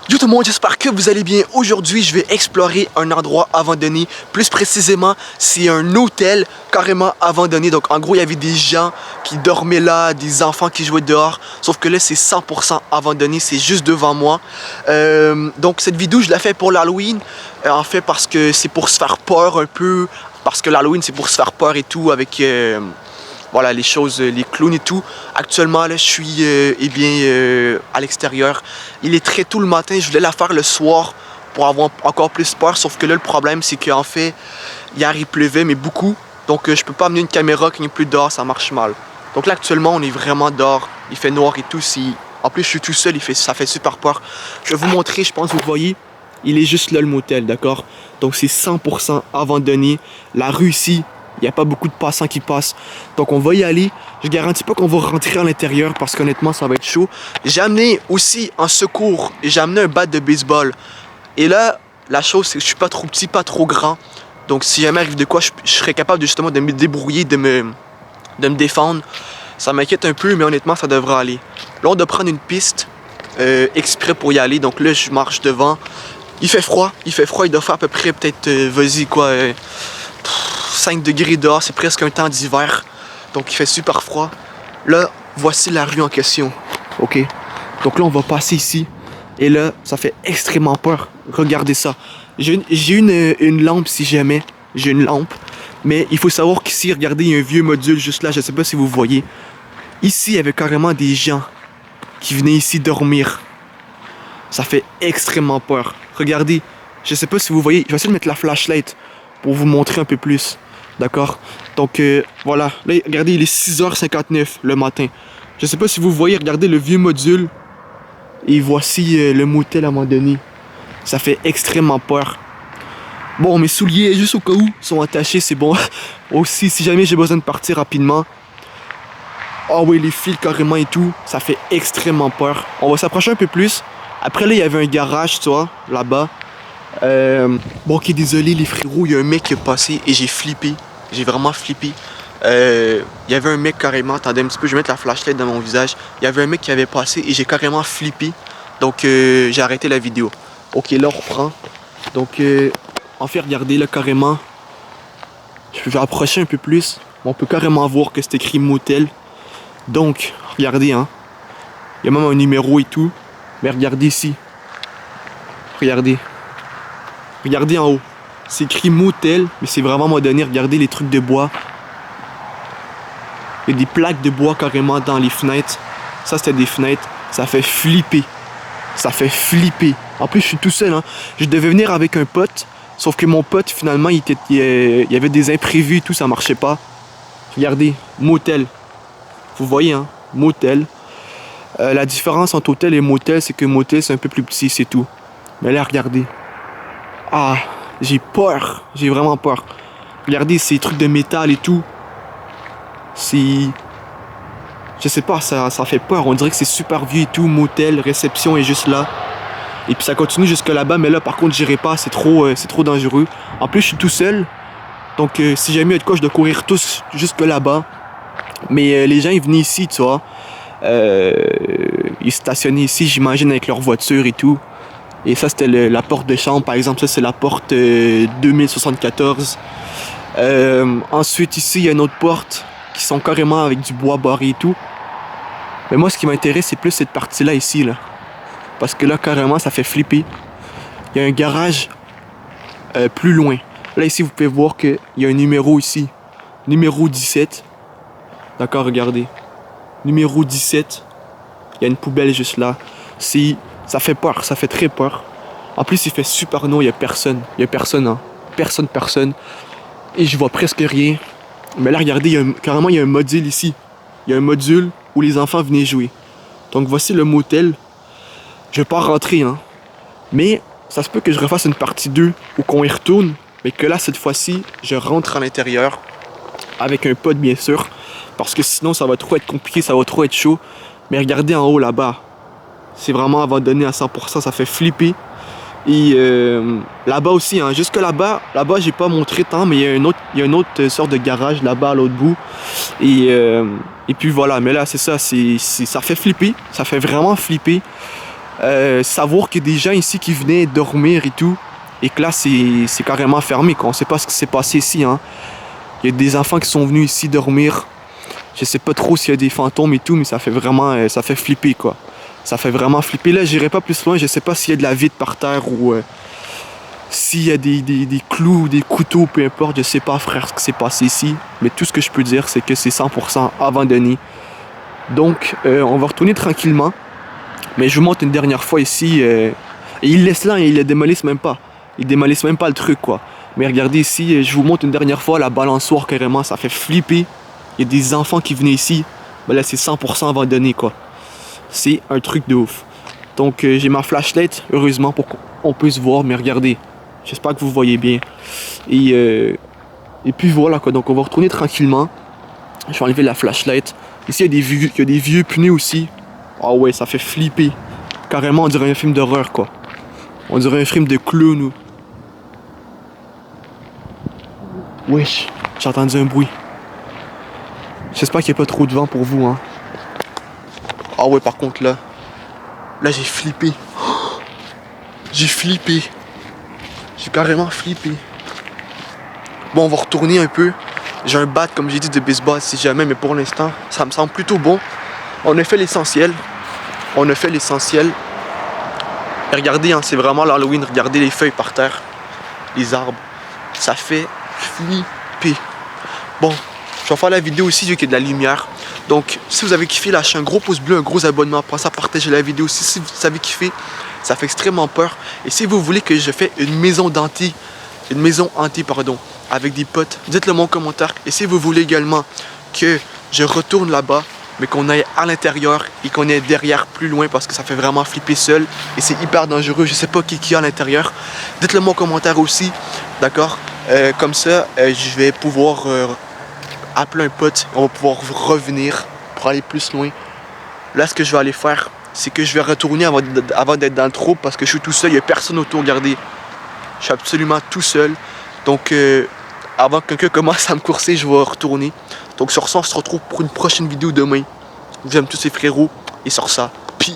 Yo tout le monde, j'espère que vous allez bien. Aujourd'hui, je vais explorer un endroit abandonné. Plus précisément, c'est un hôtel carrément abandonné. Donc en gros, il y avait des gens qui dormaient là, des enfants qui jouaient dehors. Sauf que là, c'est 100% abandonné, c'est juste devant moi. Donc cette vidéo, je la fais pour l'Halloween. En fait, parce que c'est pour se faire peur un peu. Parce que l'Halloween, c'est pour se faire peur et tout avec... voilà, les choses, les clowns et tout. Actuellement, là, je suis à l'extérieur. Il est très tôt le matin. Je voulais la faire le soir pour avoir encore plus peur. Sauf que là, le problème, c'est qu'en fait, hier, il pleuvait, mais beaucoup. Donc, je peux pas amener une caméra qui n'est plus dehors. Ça marche mal. Donc là, actuellement, on est vraiment dehors. Il fait noir et tout. En plus, je suis tout seul. Ça fait super peur. Je vais vous montrer, je pense que vous voyez. Il est juste là, le motel, d'accord? Donc, c'est 100% abandonné. La rue ici, il n'y a pas beaucoup de passants qui passent. Donc on va y aller. Je garantis pas qu'on va rentrer à l'intérieur parce qu'honnêtement ça va être chaud. J'ai amené aussi en secours, j'ai amené un bat de baseball. Et là, la chose c'est que je suis pas trop petit, pas trop grand. Donc si jamais arrive de quoi, je serais capable justement de me débrouiller, de me défendre. Ça m'inquiète un peu, mais honnêtement ça devrait aller. Là on doit prendre une piste exprès pour y aller. Donc là je marche devant. Il fait froid, il doit faire à peu près peut-être, vas-y quoi... 5 degrés dehors, c'est presque un temps d'hiver. Donc il fait super froid. Là, voici la rue en question. Ok. Donc là, on va passer ici. Et là, ça fait extrêmement peur. Regardez ça. J'ai une lampe si jamais. J'ai une lampe. Mais il faut savoir qu'ici, regardez, il y a un vieux module juste là. Je sais pas si vous voyez. Ici, il y avait carrément des gens qui venaient ici dormir. Ça fait extrêmement peur. Regardez. Je sais pas si vous voyez. Je vais essayer de mettre la flashlight pour vous montrer un peu plus. D'accord? Donc voilà, là regardez, il est 6h59 le matin. Je sais pas si vous voyez, regardez le vieux module. Et voici le motel à un moment donné. Ça fait extrêmement peur. Bon, mes souliers, juste au cas où, sont attachés, c'est bon. Aussi, si jamais j'ai besoin de partir rapidement. Ah oui, les fils carrément et tout, ça fait extrêmement peur. On va s'approcher un peu plus. Après là, il y avait un garage, tu vois, là-bas. Bon, ok, désolé les frérots, il y a un mec qui est passé et j'ai flippé. J'ai vraiment flippé. Il y avait un mec carrément, attendez un petit peu, je vais mettre la flashlight dans mon visage. Il y avait un mec qui avait passé et j'ai carrément flippé. Donc j'ai arrêté la vidéo. Ok, là on reprend. Donc en fait, regardez là carrément. Je vais approcher un peu plus. On peut carrément voir que c'est écrit motel. Donc, regardez, hein. Il y a même un numéro et tout. Mais regardez ici. Regardez. Regardez en haut, c'est écrit motel, mais c'est vraiment moderne. Regardez les trucs de bois. Il y a des plaques de bois carrément dans les fenêtres. Ça, c'était des fenêtres. Ça fait flipper. Ça fait flipper. En plus, je suis tout seul. Hein. Je devais venir avec un pote. Sauf que mon pote, finalement, il y avait des imprévus et tout, ça marchait pas. Regardez, motel. Vous voyez, hein, motel. La différence entre hôtel et motel, c'est que motel, c'est un peu plus petit, c'est tout. Mais là, regardez. Ah, j'ai peur. J'ai vraiment peur. Regardez ces trucs de métal et tout. C'est... Je sais pas, ça fait peur. On dirait que c'est super vieux et tout. Motel, réception est juste là. Et puis ça continue jusque là-bas. Mais là, par contre, j'irai pas. C'est trop dangereux. En plus, je suis tout seul. Donc, si jamais il y a de quoi, je dois courir tous jusque là-bas. Mais les gens, ils venaient ici, tu vois. Ils stationnaient ici, j'imagine, avec leur voiture et tout. Et ça, c'était la porte de chambre. Par exemple, ça, c'est la porte 2074. Ensuite, ici, il y a une autre porte qui sont carrément avec du bois barré et tout. Mais moi, ce qui m'intéresse, c'est plus cette partie-là, ici, là. Parce que là, carrément, ça fait flipper. Il y a un garage plus loin. Là, ici, vous pouvez voir qu'il y a un numéro ici. Numéro 17. D'accord, regardez. Numéro 17. Il y a une poubelle juste là. Ça fait peur, ça fait très peur. En plus, il fait super noir, il y a personne. Il y a personne, hein. Personne. Et je vois presque rien. Mais là, regardez, carrément, il y a un module ici. Il y a un module où les enfants venaient jouer. Donc, voici le motel. Je vais pas rentrer, hein. Mais ça se peut que je refasse une partie 2 ou qu'on y retourne. Mais que là, cette fois-ci, je rentre à l'intérieur. Avec un pote, bien sûr. Parce que sinon, ça va trop être compliqué, ça va trop être chaud. Mais regardez en haut, là-bas. C'est vraiment abandonné à 100%, ça fait flipper. Et là-bas aussi, hein, jusque là-bas, j'ai pas montré tant, mais il y a une autre sorte de garage là-bas à l'autre bout. Et puis voilà, mais là c'est ça, ça fait flipper, ça fait vraiment flipper. savoir qu'il y a des gens ici qui venaient dormir et tout, et que là c'est carrément fermé, quoi. On sait pas ce qui s'est passé ici, hein. Il y a des enfants qui sont venus ici dormir. Je sais pas trop s'il y a des fantômes et tout, mais ça fait vraiment, ça fait flipper, quoi. Ça fait vraiment flipper. Là, j'irai pas plus loin. Je sais pas s'il y a de la vitre par terre ou s'il y a des clous, des couteaux, peu importe. Je sais pas, frère, ce qui s'est passé ici. Mais tout ce que je peux dire, c'est que c'est 100% abandonné. Donc, on va retourner tranquillement. Mais je vous montre une dernière fois ici. Et ils laissent là, ils le démolissent même pas. Ils démolissent même pas le truc, quoi. Mais regardez ici, je vous montre une dernière fois la balançoire carrément. Ça fait flipper. Il y a des enfants qui venaient ici. Ben là, c'est 100% abandonné, quoi. C'est un truc de ouf. Donc, j'ai ma flashlight, heureusement, pour qu'on puisse voir. Mais regardez, j'espère que vous voyez bien. Et puis voilà, quoi. Donc, on va retourner tranquillement. Je vais enlever la flashlight. Ici, il y a des vieux pneus aussi. Ah ouais, ça fait flipper. Carrément, on dirait un film d'horreur, quoi. On dirait un film de clown. Ou... Wesh, j'ai entendu un bruit. J'espère qu'il n'y a pas trop de vent pour vous, hein. Ah ouais, par contre, là j'ai flippé. Oh, j'ai flippé. J'ai carrément flippé. Bon, on va retourner un peu. J'ai un bat, comme j'ai dit, de baseball si jamais, mais pour l'instant, ça me semble plutôt bon. On a fait l'essentiel. On a fait l'essentiel. Et regardez, hein, c'est vraiment l'Halloween. Regardez les feuilles par terre. Les arbres. Ça fait flipper. Bon, je vais faire la vidéo aussi vu qu'il y a de la lumière. Donc, si vous avez kiffé, lâchez un gros pouce bleu, un gros abonnement. Pensez à partager la vidéo aussi si vous avez kiffé. Ça fait extrêmement peur. Et si vous voulez que je fasse une maison hantée, avec des potes, dites-le moi en commentaire. Et si vous voulez également que je retourne là-bas, mais qu'on aille à l'intérieur et qu'on aille derrière plus loin parce que ça fait vraiment flipper seul et c'est hyper dangereux. Je sais pas qui est à l'intérieur. Dites-le moi en commentaire aussi, d'accord? Comme ça, je vais pouvoir appeler un pote. On va pouvoir revenir pour aller plus loin. Là, ce que je vais aller faire, c'est que je vais retourner avant d'être dans le trou parce que je suis tout seul. Il n'y a personne autour. Regardez, je suis absolument tout seul. Donc, avant que quelqu'un commence à me courser, je vais retourner. Donc sur ça, on se retrouve pour une prochaine vidéo demain. J'aime tous ces frérots. Et sur ça, peace.